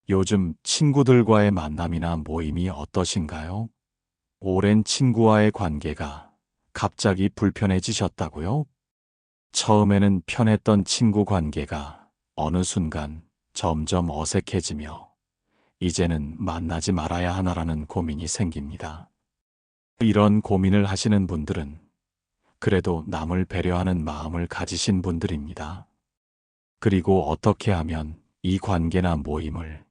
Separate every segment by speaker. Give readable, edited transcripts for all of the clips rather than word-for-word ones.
Speaker 1: 요즘 친구들과의 만남이나 모임이 어떠신가요? 오랜 친구와의 관계가 갑자기 불편해지셨다고요? 처음에는 편했던 친구 관계가 어느 순간 점점 어색해지며 이제는 만나지 말아야 하나라는 고민이 생깁니다. 이런 고민을 하시는 분들은 그래도 남을 배려하는 마음을 가지신 분들입니다. 그리고 어떻게 하면 이 관계나 모임을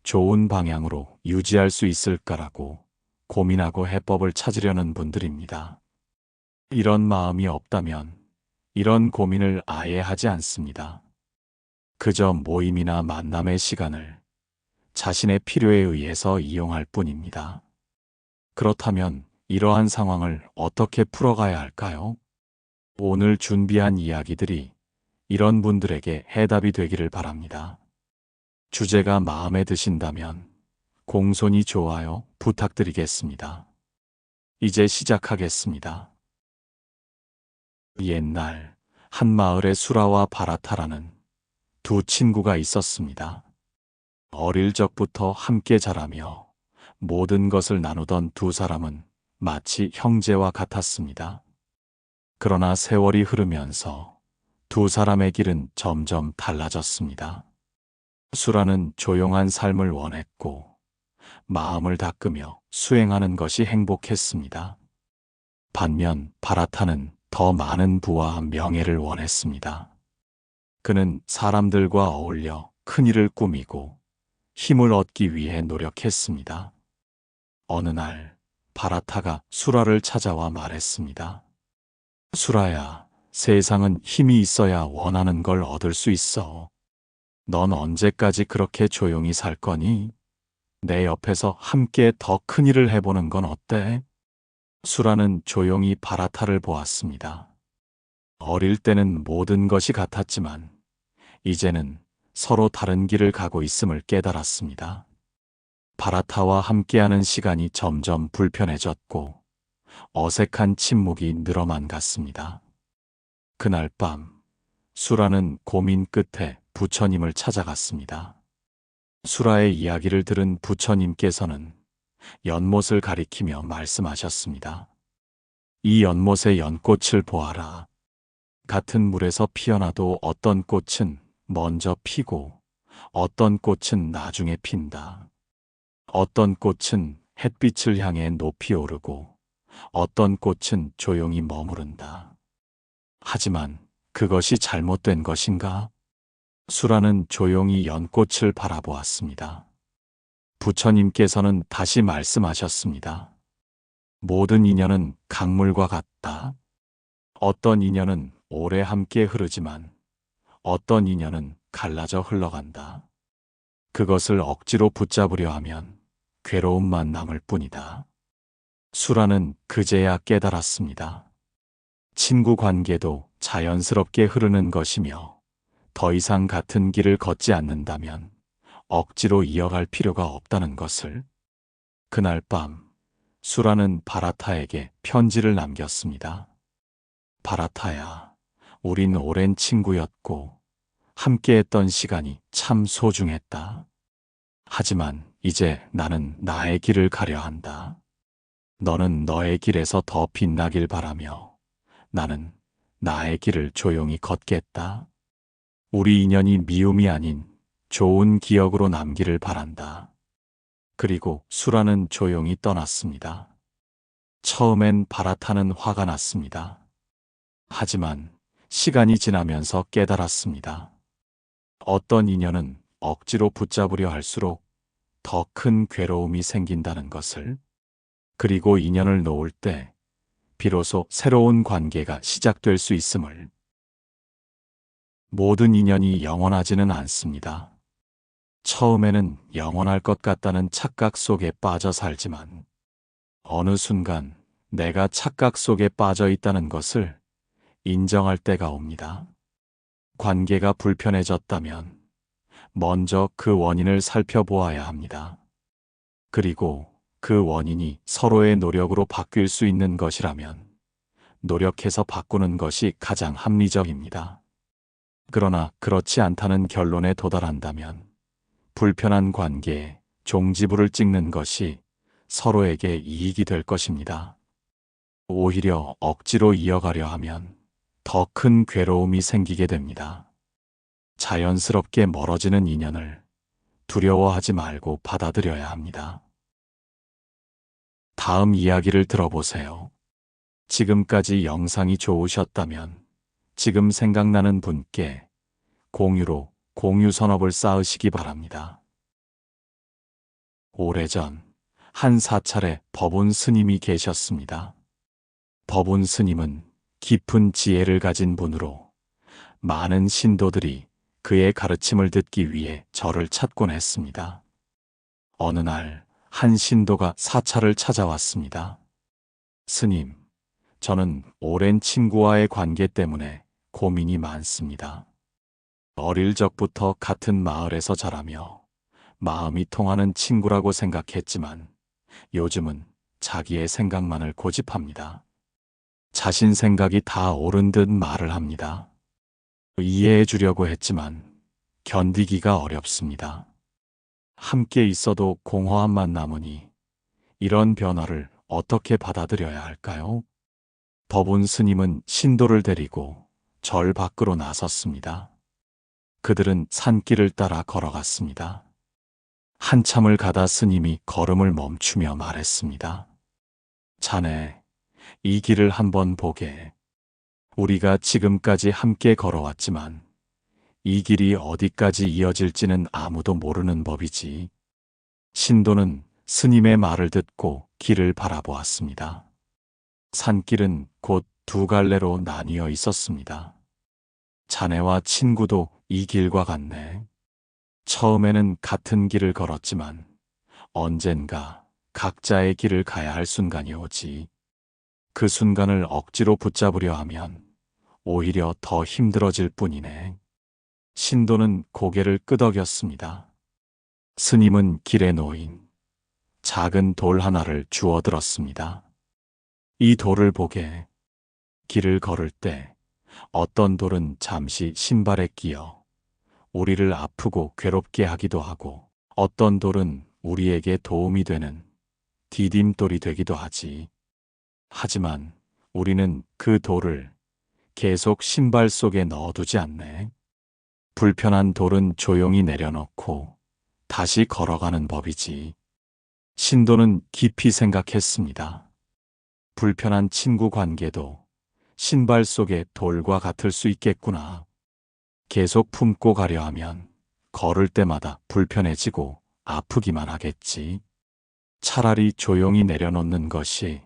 Speaker 1: 좋은 방향으로 유지할 수 있을까라고 고민하고 해법을 찾으려는 분들입니다. 이런 마음이 없다면 이런 고민을 아예 하지 않습니다. 그저 모임이나 만남의 시간을 자신의 필요에 의해서 이용할 뿐입니다. 그렇다면 이러한 상황을 어떻게 풀어가야 할까요? 오늘 준비한 이야기들이 이런 분들에게 해답이 되기를 바랍니다. 주제가 마음에 드신다면 공손히 좋아요 부탁드리겠습니다. 이제 시작하겠습니다. 옛날 한 마을에 수라와 바라타라는 두 친구가 있었습니다. 어릴 적부터 함께 자라며 모든 것을 나누던 두 사람은 마치 형제와 같았습니다. 그러나 세월이 흐르면서 두 사람의 길은 점점 달라졌습니다. 수라는 조용한 삶을 원했고 마음을 닦으며 수행하는 것이 행복했습니다. 반면 바라타는 더 많은 부와 명예를 원했습니다. 그는 사람들과 어울려 큰 일을 꾸미고 힘을 얻기 위해 노력했습니다. 어느 날 바라타가 수라를 찾아와 말했습니다. 수라야, 세상은 힘이 있어야 원하는 걸 얻을 수 있어. 넌 언제까지 그렇게 조용히 살 거니? 내 옆에서 함께 더 큰 일을 해보는 건 어때? 수라는 조용히 바라타를 보았습니다. 어릴 때는 모든 것이 같았지만 이제는 서로 다른 길을 가고 있음을 깨달았습니다. 바라타와 함께하는 시간이 점점 불편해졌고 어색한 침묵이 늘어만 갔습니다. 그날 밤 수라는 고민 끝에 부처님을 찾아갔습니다. 수라의 이야기를 들은 부처님께서는 연못을 가리키며 말씀하셨습니다. 이 연못의 연꽃을 보아라. 같은 물에서 피어나도 어떤 꽃은 먼저 피고 어떤 꽃은 나중에 핀다. 어떤 꽃은 햇빛을 향해 높이 오르고 어떤 꽃은 조용히 머무른다. 하지만 그것이 잘못된 것인가? 수라는 조용히 연꽃을 바라보았습니다. 부처님께서는 다시 말씀하셨습니다. 모든 인연은 강물과 같다. 어떤 인연은 오래 함께 흐르지만 어떤 인연은 갈라져 흘러간다. 그것을 억지로 붙잡으려 하면 괴로움만 남을 뿐이다. 수라는 그제야 깨달았습니다. 친구 관계도 자연스럽게 흐르는 것이며 더 이상 같은 길을 걷지 않는다면 억지로 이어갈 필요가 없다는 것을. 그날 밤 수라는 바라타에게 편지를 남겼습니다. 바라타야, 우린 오랜 친구였고 함께했던 시간이 참 소중했다. 하지만 이제 나는 나의 길을 가려 한다. 너는 너의 길에서 더 빛나길 바라며 나는 나의 길을 조용히 걷겠다. 우리 인연이 미움이 아닌 좋은 기억으로 남기를 바란다. 그리고 수라는 조용히 떠났습니다. 처음엔 바라타는 화가 났습니다. 하지만 시간이 지나면서 깨달았습니다. 어떤 인연은 억지로 붙잡으려 할수록 더 큰 괴로움이 생긴다는 것을. 그리고 인연을 놓을 때 비로소 새로운 관계가 시작될 수 있음을. 모든 인연이 영원하지는 않습니다. 처음에는 영원할 것 같다는 착각 속에 빠져 살지만 어느 순간 내가 착각 속에 빠져 있다는 것을 인정할 때가 옵니다. 관계가 불편해졌다면 먼저 그 원인을 살펴보아야 합니다. 그리고 그 원인이 서로의 노력으로 바뀔 수 있는 것이라면 노력해서 바꾸는 것이 가장 합리적입니다. 그러나 그렇지 않다는 결론에 도달한다면 불편한 관계에 종지부를 찍는 것이 서로에게 이익이 될 것입니다. 오히려 억지로 이어가려 하면 더 큰 괴로움이 생기게 됩니다. 자연스럽게 멀어지는 인연을 두려워하지 말고 받아들여야 합니다. 다음 이야기를 들어보세요. 지금까지 영상이 좋으셨다면 지금 생각나는 분께 공유로 공유 선업을 쌓으시기 바랍니다. 오래전 한 사찰에 법운 스님이 계셨습니다. 법운 스님은 깊은 지혜를 가진 분으로 많은 신도들이 그의 가르침을 듣기 위해 절을 찾곤 했습니다. 어느 날 한 신도가 사찰을 찾아왔습니다. 스님, 저는 오랜 친구와의 관계 때문에 고민이 많습니다. 어릴 적부터 같은 마을에서 자라며 마음이 통하는 친구라고 생각했지만 요즘은 자기의 생각만을 고집합니다. 자신 생각이 다 옳은 듯 말을 합니다. 이해해 주려고 했지만 견디기가 어렵습니다. 함께 있어도 공허함만 남으니 이런 변화를 어떻게 받아들여야 할까요? 법운 스님은 신도를 데리고 절 밖으로 나섰습니다. 그들은 산길을 따라 걸어갔습니다. 한참을 가다 스님이 걸음을 멈추며 말했습니다. 자네, 이 길을 한번 보게. 우리가 지금까지 함께 걸어왔지만 이 길이 어디까지 이어질지는 아무도 모르는 법이지. 신도는 스님의 말을 듣고 길을 바라보았습니다. 산길은 곧 두 갈래로 나뉘어 있었습니다. 자네와 친구도 이 길과 같네. 처음에는 같은 길을 걸었지만 언젠가 각자의 길을 가야 할 순간이 오지. 그 순간을 억지로 붙잡으려 하면 오히려 더 힘들어질 뿐이네. 신도는 고개를 끄덕였습니다. 스님은 길에 놓인 작은 돌 하나를 주워 들었습니다. 이 돌을 보게. 길을 걸을 때 어떤 돌은 잠시 신발에 끼어 우리를 아프고 괴롭게 하기도 하고 어떤 돌은 우리에게 도움이 되는 디딤돌이 되기도 하지. 하지만 우리는 그 돌을 계속 신발 속에 넣어두지 않네. 불편한 돌은 조용히 내려놓고 다시 걸어가는 법이지. 신도는 깊이 생각했습니다. 불편한 친구 관계도 신발 속의 돌과 같을 수 있겠구나. 계속 품고 가려 하면 걸을 때마다 불편해지고 아프기만 하겠지. 차라리 조용히 내려놓는 것이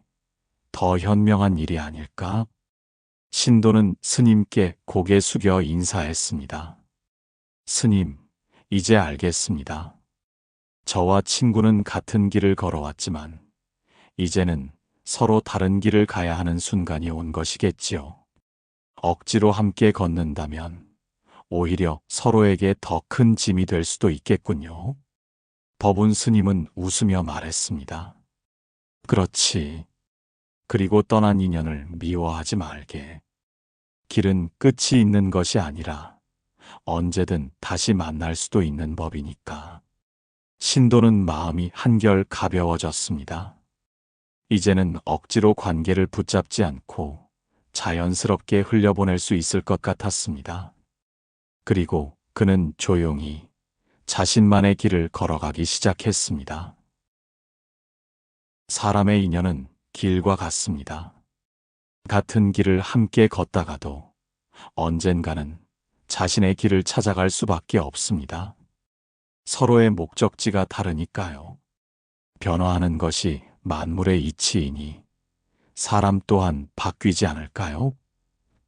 Speaker 1: 더 현명한 일이 아닐까? 신도는 스님께 고개 숙여 인사했습니다. 스님, 이제 알겠습니다. 저와 친구는 같은 길을 걸어왔지만 이제는 서로 다른 길을 가야 하는 순간이 온 것이겠지요. 억지로 함께 걷는다면 오히려 서로에게 더 큰 짐이 될 수도 있겠군요. 법운 스님은 웃으며 말했습니다. 그렇지. 그리고 떠난 인연을 미워하지 말게. 길은 끝이 있는 것이 아니라 언제든 다시 만날 수도 있는 법이니까. 신도는 마음이 한결 가벼워졌습니다. 이제는 억지로 관계를 붙잡지 않고 자연스럽게 흘려보낼 수 있을 것 같았습니다. 그리고 그는 조용히 자신만의 길을 걸어가기 시작했습니다. 사람의 인연은 길과 같습니다. 같은 길을 함께 걷다가도 언젠가는 자신의 길을 찾아갈 수밖에 없습니다. 서로의 목적지가 다르니까요. 변화하는 것이 만물의 이치이니 사람 또한 바뀌지 않을까요?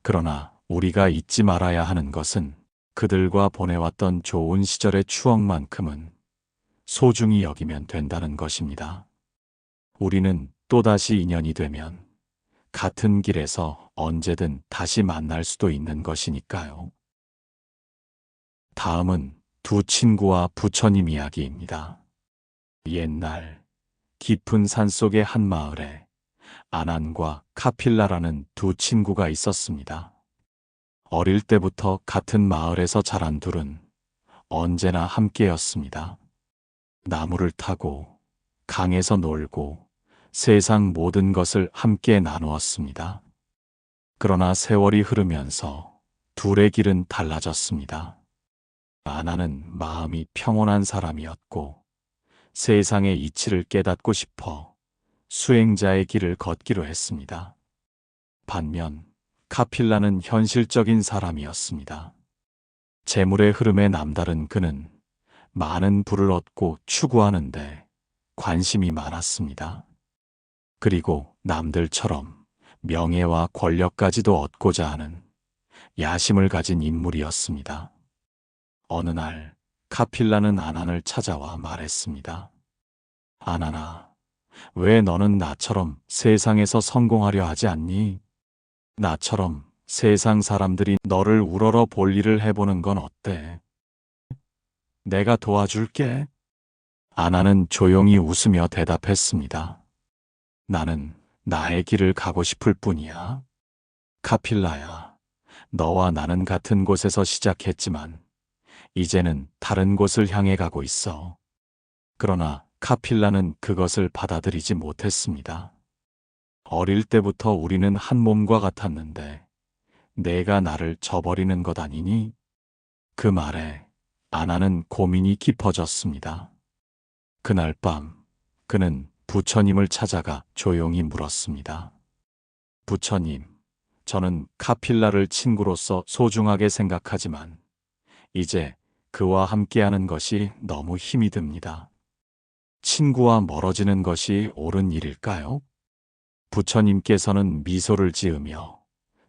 Speaker 1: 그러나 우리가 잊지 말아야 하는 것은 그들과 보내왔던 좋은 시절의 추억만큼은 소중히 여기면 된다는 것입니다. 우리는 또다시 인연이 되면 같은 길에서 언제든 다시 만날 수도 있는 것이니까요. 다음은 두 친구와 부처님 이야기입니다. 옛날 깊은 산속의 한 마을에 아난과 카필라라는 두 친구가 있었습니다. 어릴 때부터 같은 마을에서 자란 둘은 언제나 함께였습니다. 나무를 타고 강에서 놀고 세상 모든 것을 함께 나누었습니다. 그러나 세월이 흐르면서 둘의 길은 달라졌습니다. 아나는 마음이 평온한 사람이었고 세상의 이치를 깨닫고 싶어 수행자의 길을 걷기로 했습니다. 반면 카필라는 현실적인 사람이었습니다. 재물의 흐름에 남다른 그는 많은 부를 얻고 추구하는데 관심이 많았습니다. 그리고 남들처럼 명예와 권력까지도 얻고자 하는 야심을 가진 인물이었습니다. 어느 날 카필라는 아난을 찾아와 말했습니다. 아나나, 왜 너는 나처럼 세상에서 성공하려 하지 않니? 나처럼 세상 사람들이 너를 우러러 볼 일을 해보는 건 어때? 내가 도와줄게. 아나는 조용히 웃으며 대답했습니다. 나는 나의 길을 가고 싶을 뿐이야. 카필라야, 너와 나는 같은 곳에서 시작했지만 이제는 다른 곳을 향해 가고 있어. 그러나 카필라는 그것을 받아들이지 못했습니다. 어릴 때부터 우리는 한 몸과 같았는데 내가 나를 저버리는 것 아니니? 그 말에 아나는 고민이 깊어졌습니다. 그날 밤 그는 부처님을 찾아가 조용히 물었습니다. 부처님, 저는 카필라를 친구로서 소중하게 생각하지만 이제 그와 함께하는 것이 너무 힘이 듭니다. 친구와 멀어지는 것이 옳은 일일까요? 부처님께서는 미소를 지으며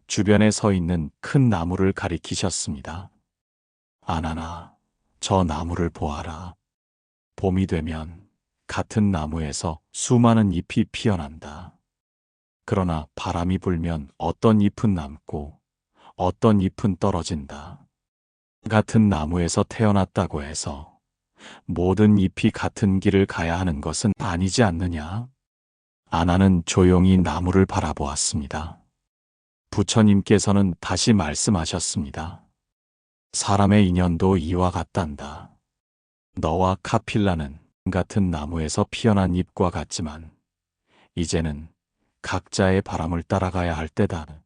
Speaker 1: 주변에 서 있는 큰 나무를 가리키셨습니다. 아나나, 저 나무를 보아라. 봄이 되면 같은 나무에서 수많은 잎이 피어난다. 그러나 바람이 불면 어떤 잎은 남고 어떤 잎은 떨어진다. 같은 나무에서 태어났다고 해서 모든 잎이 같은 길을 가야 하는 것은 아니지 않느냐? 아나는 조용히 나무를 바라보았습니다. 부처님께서는 다시 말씀하셨습니다. 사람의 인연도 이와 같단다. 너와 카필라는 같은 나무에서 피어난 잎과 같지만 이제는 각자의 바람을 따라가야 할 때다.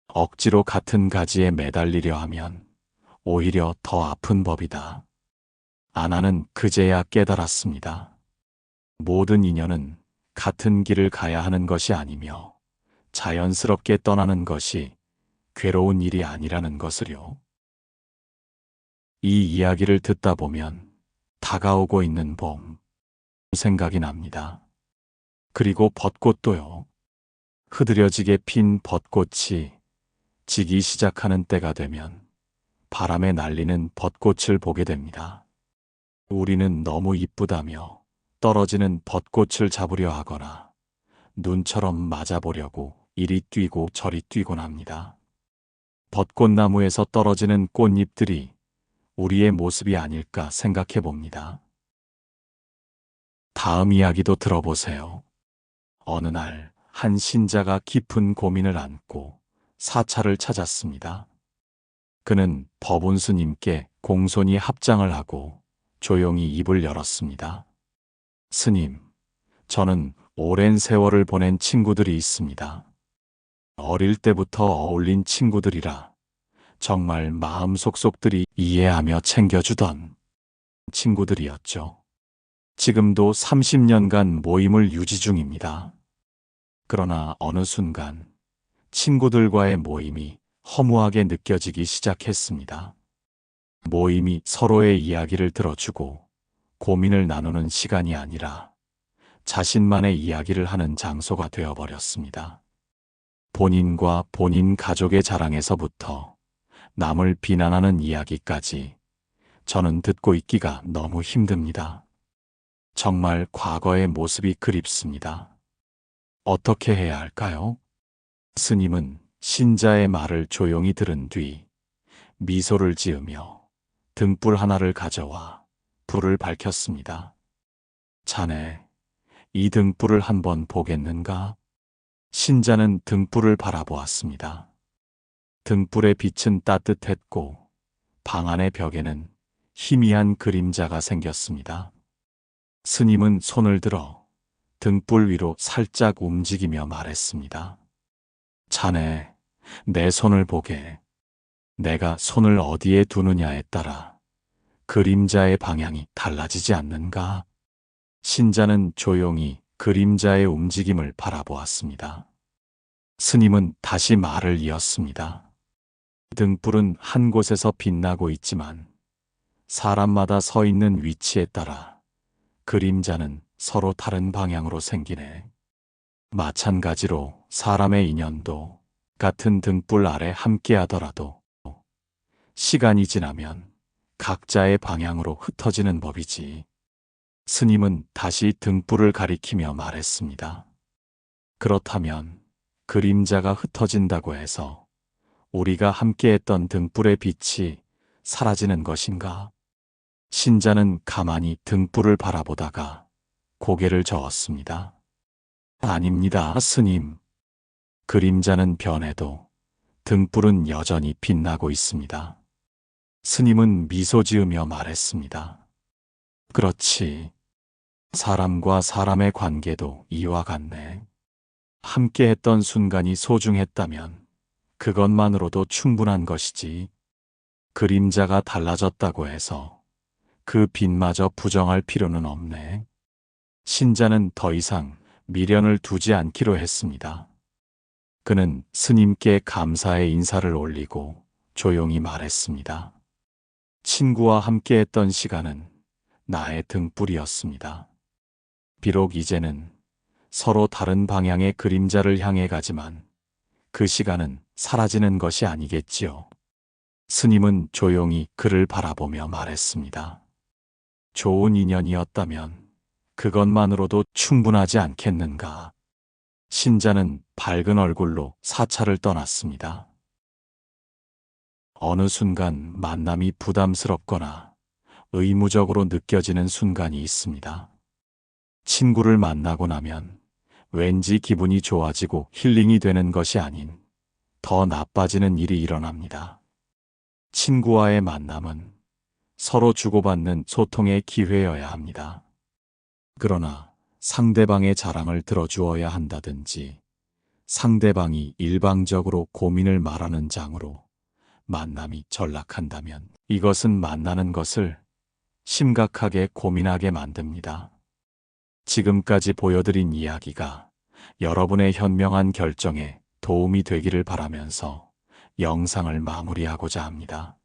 Speaker 1: 억지로 같은 가지에 매달리려 하면 오히려 더 아픈 법이다. 아나는 그제야 깨달았습니다. 모든 인연은 같은 길을 가야 하는 것이 아니며 자연스럽게 떠나는 것이 괴로운 일이 아니라는 것을요. 이 이야기를 듣다 보면 다가오고 있는 봄 생각이 납니다. 그리고 벚꽃도요. 흐드려지게 핀 벚꽃이 지기 시작하는 때가 되면 바람에 날리는 벚꽃을 보게 됩니다. 우리는 너무 이쁘다며 떨어지는 벚꽃을 잡으려 하거나 눈처럼 맞아보려고 이리 뛰고 저리 뛰곤 합니다. 벚꽃나무에서 떨어지는 꽃잎들이 우리의 모습이 아닐까 생각해 봅니다. 다음 이야기도 들어보세요. 어느 날 한 신자가 깊은 고민을 안고 사찰을 찾았습니다. 그는 법운스님께 공손히 합장을 하고 조용히 입을 열었습니다. 스님, 저는 오랜 세월을 보낸 친구들이 있습니다. 어릴 때부터 어울린 친구들이라 정말 마음 속속들이 이해하며 챙겨주던 친구들이었죠. 지금도 30년간 모임을 유지 중입니다. 그러나 어느 순간 친구들과의 모임이 허무하게 느껴지기 시작했습니다. 모임이 서로의 이야기를 들어주고 고민을 나누는 시간이 아니라 자신만의 이야기를 하는 장소가 되어버렸습니다. 본인과 본인 가족의 자랑에서부터 남을 비난하는 이야기까지 저는 듣고 있기가 너무 힘듭니다. 정말 과거의 모습이 그립습니다. 어떻게 해야 할까요? 스님은 신자의 말을 조용히 들은 뒤 미소를 지으며 등불 하나를 가져와 불을 밝혔습니다. 자네, 이 등불을 한번 보겠는가? 신자는 등불을 바라보았습니다. 등불의 빛은 따뜻했고 방 안의 벽에는 희미한 그림자가 생겼습니다. 스님은 손을 들어 등불 위로 살짝 움직이며 말했습니다. 자네, 내 손을 보게. 내가 손을 어디에 두느냐에 따라 그림자의 방향이 달라지지 않는가? 신자는 조용히 그림자의 움직임을 바라보았습니다. 스님은 다시 말을 이었습니다. 등불은 한 곳에서 빛나고 있지만 사람마다 서 있는 위치에 따라 그림자는 서로 다른 방향으로 생기네. 마찬가지로 사람의 인연도 같은 등불 아래 함께 하더라도 시간이 지나면 각자의 방향으로 흩어지는 법이지. 스님은 다시 등불을 가리키며 말했습니다. 그렇다면 그림자가 흩어진다고 해서 우리가 함께했던 등불의 빛이 사라지는 것인가? 신자는 가만히 등불을 바라보다가 고개를 저었습니다. 아닙니다, 스님. 그림자는 변해도 등불은 여전히 빛나고 있습니다. 스님은 미소 지으며 말했습니다. 그렇지. 사람과 사람의 관계도 이와 같네. 함께했던 순간이 소중했다면 그것만으로도 충분한 것이지. 그림자가 달라졌다고 해서 그 빛마저 부정할 필요는 없네. 신자는 더 이상 미련을 두지 않기로 했습니다. 그는 스님께 감사의 인사를 올리고 조용히 말했습니다. 친구와 함께했던 시간은 나의 등불이었습니다. 비록 이제는 서로 다른 방향의 그림자를 향해 가지만 그 시간은 사라지는 것이 아니겠지요. 스님은 조용히 그를 바라보며 말했습니다. 좋은 인연이었다면 그것만으로도 충분하지 않겠는가. 신자는 밝은 얼굴로 사찰을 떠났습니다. 어느 순간 만남이 부담스럽거나 의무적으로 느껴지는 순간이 있습니다. 친구를 만나고 나면 왠지 기분이 좋아지고 힐링이 되는 것이 아닌 더 나빠지는 일이 일어납니다. 친구와의 만남은 서로 주고받는 소통의 기회여야 합니다. 그러나 상대방의 자랑을 들어주어야 한다든지 상대방이 일방적으로 고민을 말하는 장으로 만남이 전락한다면 이것은 만나는 것을 심각하게 고민하게 만듭니다. 지금까지 보여드린 이야기가 여러분의 현명한 결정에 도움이 되기를 바라면서 영상을 마무리하고자 합니다.